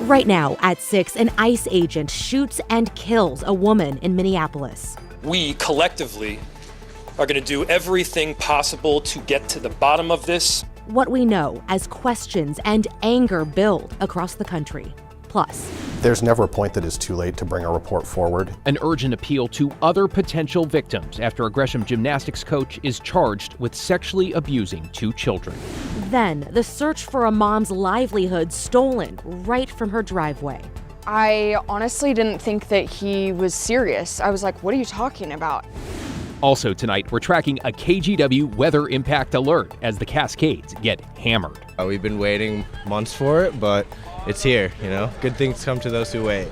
Right now, at 6, an ICE agent shoots and kills a woman in Minneapolis. We collectively are going to do everything possible to get to the bottom of this. What we know as questions and anger build across the country. Plus, there's never a point that is too late to bring a report forward. An urgent appeal to other potential victims after a Gresham gymnastics coach is charged with sexually abusing 2 children. Then, the search for a mom's livelihood stolen right from her driveway. I honestly didn't think that he was serious. I was like, what are you talking about? Also tonight, we're tracking a KGW weather impact alert as the Cascades get hammered. We've been waiting months for it, but it's here, you know? Good things come to those who wait.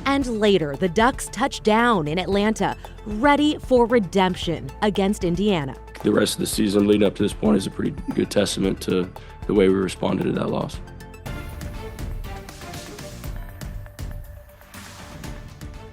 And later, the Ducks touch down in Atlanta, ready for redemption against Indiana. The rest of the season leading up to this point is a pretty good testament to the way we responded to that loss.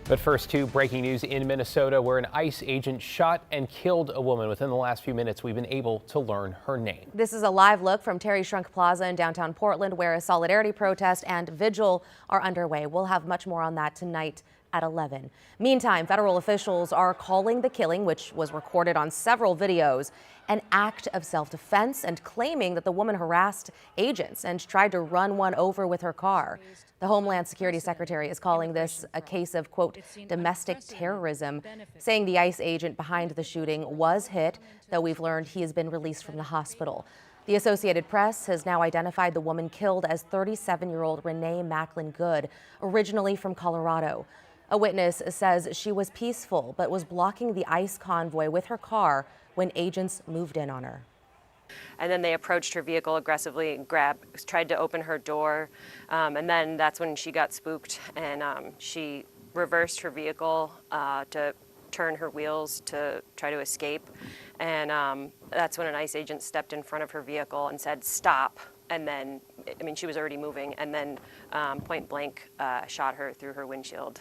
But first, to breaking news in Minnesota, where an ICE agent shot and killed a woman. Within the last few minutes, we've been able to learn her name. This is a live look from Terry Shrunk Plaza in downtown Portland, where a solidarity protest and vigil are underway. We'll have much more on that tonight at 11. Meantime, federal officials are calling the killing, which was recorded on several videos, an act of self-defense and claiming that the woman harassed agents and tried to run one over with her car. The Homeland Security Secretary is calling this a case of, quote, domestic terrorism, saying the ICE agent behind the shooting was hit, though we've learned he has been released from the hospital. The Associated Press has now identified the woman killed as 37-year-old Renee Macklin Good, originally from Colorado. A witness says she was peaceful but was blocking the ICE convoy with her car when agents moved in on her. And then they approached her vehicle aggressively and tried to open her door. And then that's when she got spooked and she reversed her vehicle to turn her wheels to try to escape. And that's when an ICE agent stepped in front of her vehicle and said, stop. And then, I mean, she was already moving, and then point blank shot her through her windshield.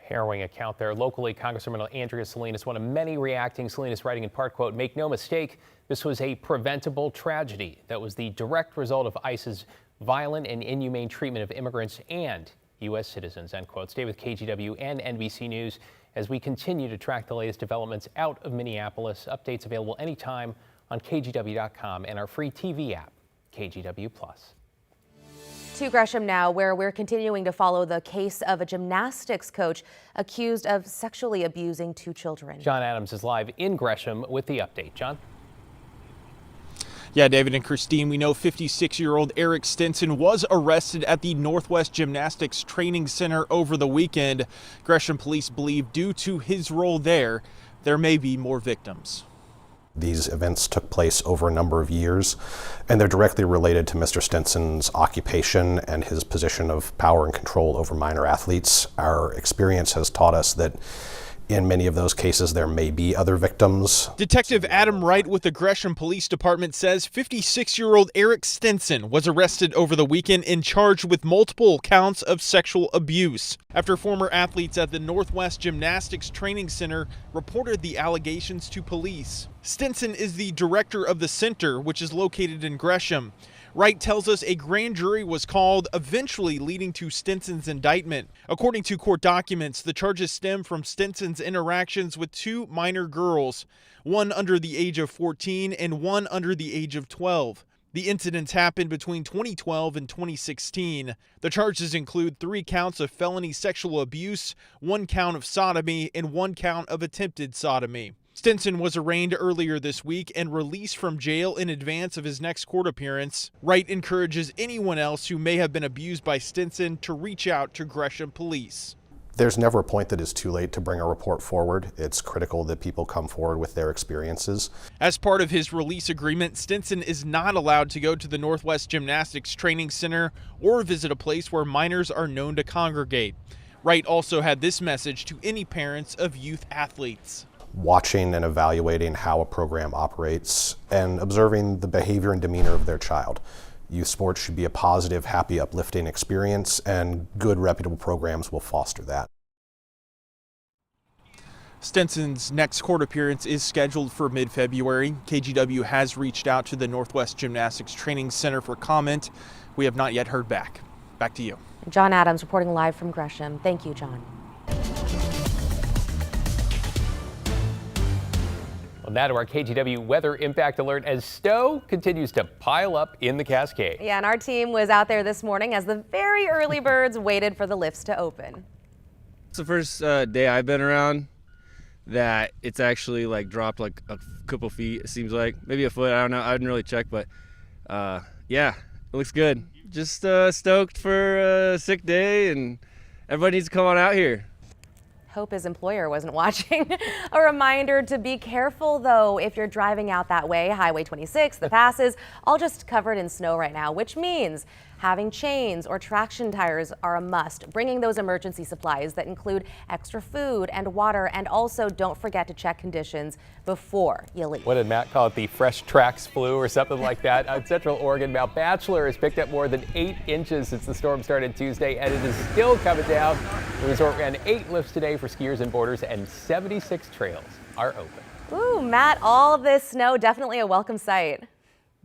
Harrowing account there. Locally, Congresswoman Andrea Salinas, one of many reacting. Salinas writing in part, quote, make no mistake, this was a preventable tragedy that was the direct result of ICE's violent and inhumane treatment of immigrants and U.S. citizens, end quote. Stay with KGW and NBC News as we continue to track the latest developments out of Minneapolis. Updates available anytime on KGW.com and our free TV app, KGW+. To Gresham now, where we're continuing to follow the case of a gymnastics coach accused of sexually abusing 2 children. John Adams is live in Gresham with the update. John? Yeah, David and Christine, we know 56-year-old Eric Stinson was arrested at the Northwest Gymnastics Training Center over the weekend. Gresham police believe due to his role there may be more victims. These events took place over a number of years, and they're directly related to Mr. Stinson's occupation and his position of power and control over minor athletes. Our experience has taught us that in many of those cases, there may be other victims. Detective Adam Wright with the Gresham Police Department says 56-year-old Eric Stinson was arrested over the weekend and charged with multiple counts of sexual abuse after former athletes at the Northwest Gymnastics Training Center reported the allegations to police. Stinson is the director of the center, which is located in Gresham. Wright tells us a grand jury was called, eventually leading to Stinson's indictment. According to court documents, the charges stem from Stinson's interactions with 2 minor girls, one under the age of 14 and one under the age of 12. The incidents happened between 2012 and 2016. The charges include 3 counts of felony sexual abuse, 1 count of sodomy, and 1 count of attempted sodomy. Stinson was arraigned earlier this week and released from jail in advance of his next court appearance. Wright encourages anyone else who may have been abused by Stinson to reach out to Gresham Police. There's never a point that is too late to bring a report forward. It's critical that people come forward with their experiences. As part of his release agreement, Stinson is not allowed to go to the Northwest Gymnastics Training Center or visit a place where minors are known to congregate. Wright also had this message to any parents of youth athletes. Watching and evaluating how a program operates and observing the behavior and demeanor of their child. Youth sports should be a positive, happy, uplifting experience, and good, reputable programs will foster that. Stinson's next court appearance is scheduled for mid-February. KGW has reached out to the Northwest Gymnastics Training Center for comment. We have not yet heard back. back to you. John Adams reporting live from Gresham. Thank you, John. Well, now to our KGW weather impact alert as snow continues to pile up in the Cascade. Yeah, and our team was out there this morning as the very early birds waited for the lifts to open. It's the first day I've been around that it's actually like dropped like a couple feet, it seems like. Maybe a foot, I don't know, I didn't really check, but yeah, it looks good. Just stoked for a sick day, and everybody needs to come on out here. Hope his employer wasn't watching. A reminder to be careful, though, if you're driving out that way. Highway 26, the passes, all just covered in snow right now, which means having chains or traction tires are a must. Bringing those emergency supplies that include extra food and water, and also don't forget to check conditions before you leave. What did Matt call it? The fresh tracks flu or something like that? Out in Central Oregon, Mount Bachelor has picked up more than 8 inches since the storm started Tuesday, and it is still coming down. The resort ran 8 lifts today for skiers and boarders, and 76 trails are open. Ooh, Matt, all this snow, definitely a welcome sight.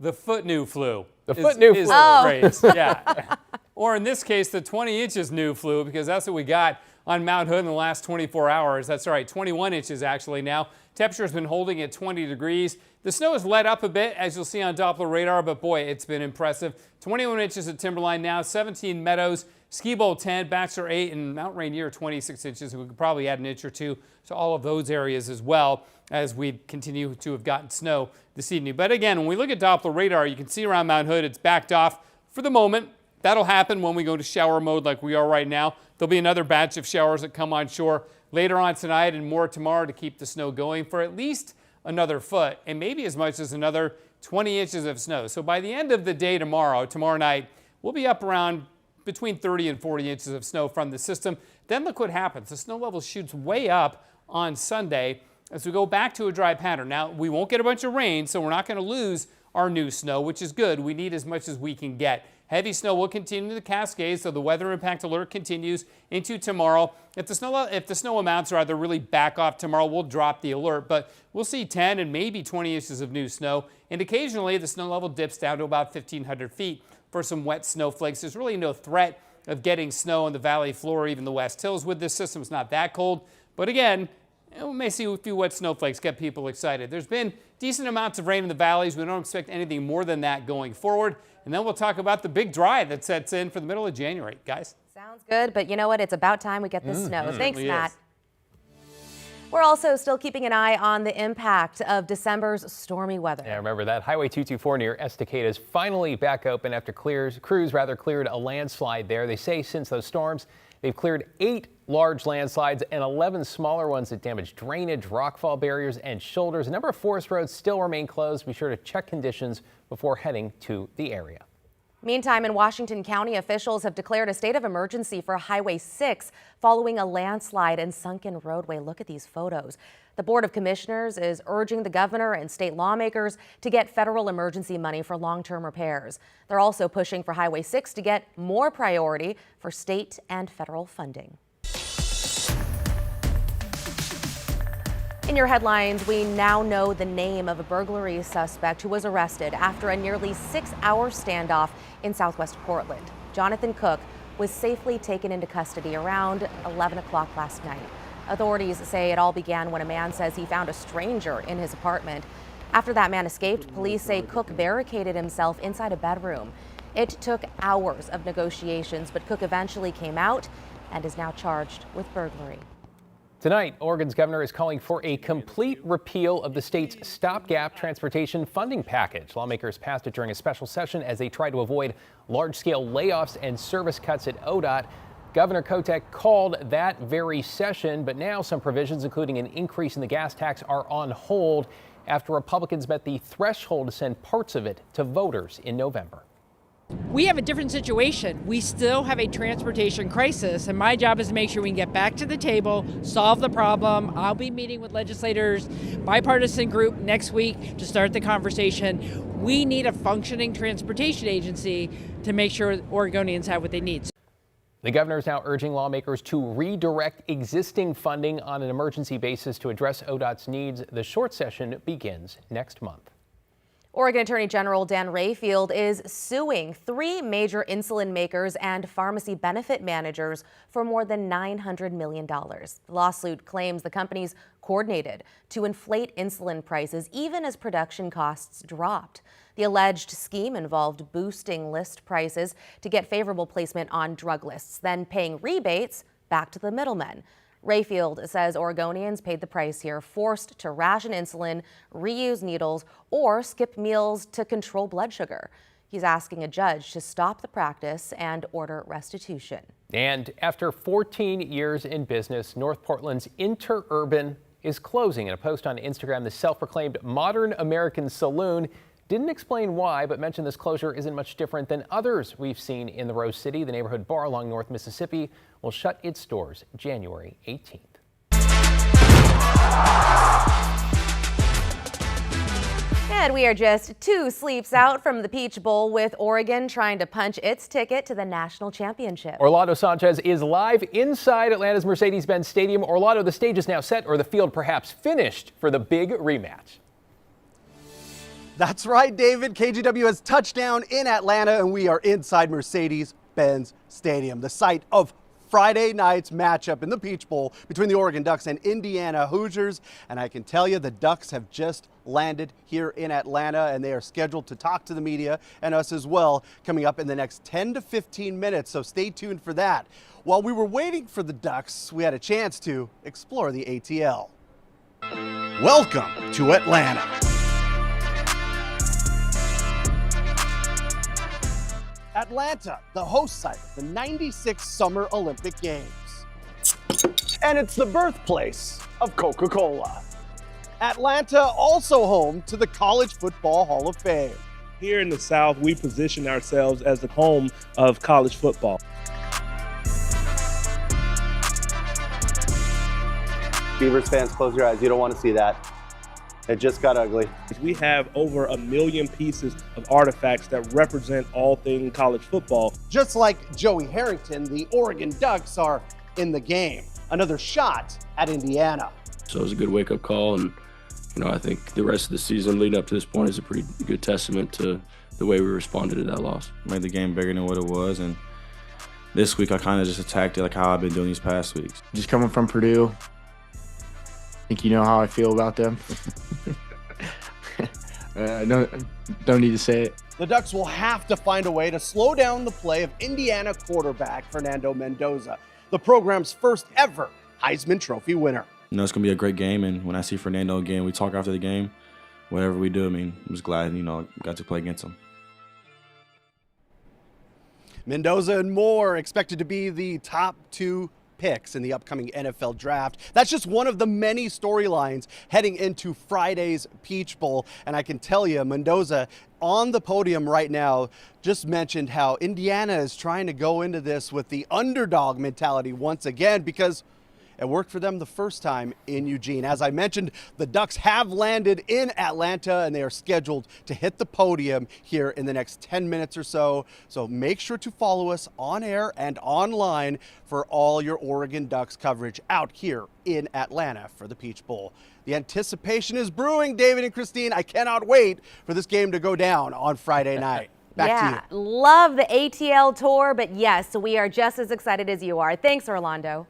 The foot new flu. The foot new flu. Phrase. Yeah. Or in this case, the 20 inches new flu, because that's what we got on Mount Hood in the last 24 hours. That's right, 21 inches actually now. Temperature's been holding at 20 degrees. The snow has let up a bit, as you'll see on Doppler radar, but boy, it's been impressive. 21 inches at Timberline now, 17 Meadows, Ski Bowl 10, Bachelor 8, and Mount Rainier 26 inches. We could probably add an inch or two to all of those areas as well, as we continue to have gotten snow this evening. But again, when we look at Doppler radar, you can see around Mount Hood, it's backed off for the moment. That'll happen when we go to shower mode like we are right now. There'll be another batch of showers that come on shore later on tonight and more tomorrow to keep the snow going for at least another foot and maybe as much as another 20 inches of snow. So by the end of the day tomorrow night, we'll be up around between 30 and 40 inches of snow from the system. Then look what happens. The snow level shoots way up on Sunday as we go back to a dry pattern. Now, we won't get a bunch of rain, so we're not going to lose our new snow, which is good. We need as much as we can get. Heavy snow will continue to the Cascades, so the weather impact alert continues into tomorrow. If the snow amounts rather really back off tomorrow, we'll drop the alert, but we'll see 10 and maybe 20 inches of new snow. And occasionally, the snow level dips down to about 1,500 feet for some wet snowflakes. There's really no threat of getting snow in the valley floor or even the West Hills with this system. It's not that cold, but again, we may see a few wet snowflakes get people excited. There's been decent amounts of rain in the valleys. We don't expect anything more than that going forward. And then we'll talk about the big dry that sets in for the middle of January, guys. Sounds good, but you know what? It's about time we get this snow. Thanks, Matt. Is. We're also still keeping an eye on the impact of December's stormy weather. Yeah, remember that Highway 224 near Estacada is finally back open after crews cleared a landslide there. They say since those storms, they've cleared 8 large landslides and 11 smaller ones that damaged drainage, rockfall barriers, and shoulders. A number of forest roads still remain closed. Be sure to check conditions before heading to the area. Meantime, in Washington County, officials have declared a state of emergency for Highway 6 following a landslide and sunken roadway. Look at these photos. The Board of Commissioners is urging the governor and state lawmakers to get federal emergency money for long-term repairs. They're also pushing for Highway 6 to get more priority for state and federal funding. In your headlines, we now know the name of a burglary suspect who was arrested after a nearly 6-hour standoff in southwest Portland. Jonathan Cook was safely taken into custody around 11 o'clock last night. Authorities say it all began when a man says he found a stranger in his apartment. After that man escaped, police say Cook barricaded himself inside a bedroom. It took hours of negotiations, but Cook eventually came out and is now charged with burglary. Tonight, Oregon's governor is calling for a complete repeal of the state's stopgap transportation funding package. Lawmakers passed it during a special session as they try to avoid large-scale layoffs and service cuts at ODOT. Governor Kotek called that very session, but now some provisions, including an increase in the gas tax, are on hold after Republicans met the threshold to send parts of it to voters in November. We have a different situation. We still have a transportation crisis, and my job is to make sure we can get back to the table, solve the problem. I'll be meeting with legislators, bipartisan group next week to start the conversation. We need a functioning transportation agency to make sure Oregonians have what they need. The governor is now urging lawmakers to redirect existing funding on an emergency basis to address ODOT's needs. The short session begins next month. Oregon Attorney General Dan Rayfield is suing 3 major insulin makers and pharmacy benefit managers for more than $900 million. The lawsuit claims the companies coordinated to inflate insulin prices even as production costs dropped. The alleged scheme involved boosting list prices to get favorable placement on drug lists, then paying rebates back to the middlemen. Rayfield says Oregonians paid the price here, forced to ration insulin, reuse needles, or skip meals to control blood sugar. He's asking a judge to stop the practice and order restitution. And after 14 years in business, North Portland's Interurban is closing. In a post on Instagram, the self-proclaimed modern American saloon didn't explain why, but mentioned this closure isn't much different than others we've seen in the Rose City. The neighborhood bar along North Mississippi will shut its doors January 18th. And we are just 2 sleeps out from the Peach Bowl, with Oregon trying to punch its ticket to the national championship. Orlando Sanchez is live inside Atlanta's Mercedes-Benz Stadium. Orlando, the stage is now set, or the field perhaps finished, for the big rematch. That's right, David. KGW has touched down in Atlanta, and we are inside Mercedes-Benz Stadium, the site of Friday night's matchup in the Peach Bowl between the Oregon Ducks and Indiana Hoosiers. And I can tell you the Ducks have just landed here in Atlanta, and they are scheduled to talk to the media and us as well coming up in the next 10 to 15 minutes. So stay tuned for that. While we were waiting for the Ducks, we had a chance to explore the ATL. Welcome to Atlanta. Atlanta, the host site of the '96 Summer Olympic Games. And it's the birthplace of Coca-Cola. Atlanta, also home to the College Football Hall of Fame. Here in the South, we position ourselves as the home of college football. Beavers fans, close your eyes. You don't want to see that. It just got ugly. We have over 1 million pieces of artifacts that represent all things college football. Just like Joey Harrington, the Oregon Ducks are in the game. Another shot at Indiana. So it was a good wake-up call, and I think the rest of the season leading up to this point is a pretty good testament to the way we responded to that loss. Made the game bigger than what it was, and this week I kind of just attacked it like how I've been doing these past weeks. Just coming from Purdue, I think you know how I feel about them. Don't need to say it. The Ducks will have to find a way to slow down the play of Indiana quarterback Fernando Mendoza, the program's first ever Heisman Trophy winner. It's going to be a great game, and when I see Fernando again, we talk after the game. Whatever we do, I'm just glad, got to play against him. Mendoza and more expected to be the top 2 picks in the upcoming NFL draft. That's just one of the many storylines heading into Friday's Peach Bowl. And I can tell you, Mendoza on the podium right now just mentioned how Indiana is trying to go into this with the underdog mentality once again, because it worked for them the first time in Eugene. As I mentioned, the Ducks have landed in Atlanta, and they are scheduled to hit the podium here in the next 10 minutes or so. So make sure to follow us on air and online for all your Oregon Ducks coverage out here in Atlanta for the Peach Bowl. The anticipation is brewing, David and Christine. I cannot wait for this game to go down on Friday night. Back to you. Love the ATL tour, but yes, we are just as excited as you are. Thanks, Orlando.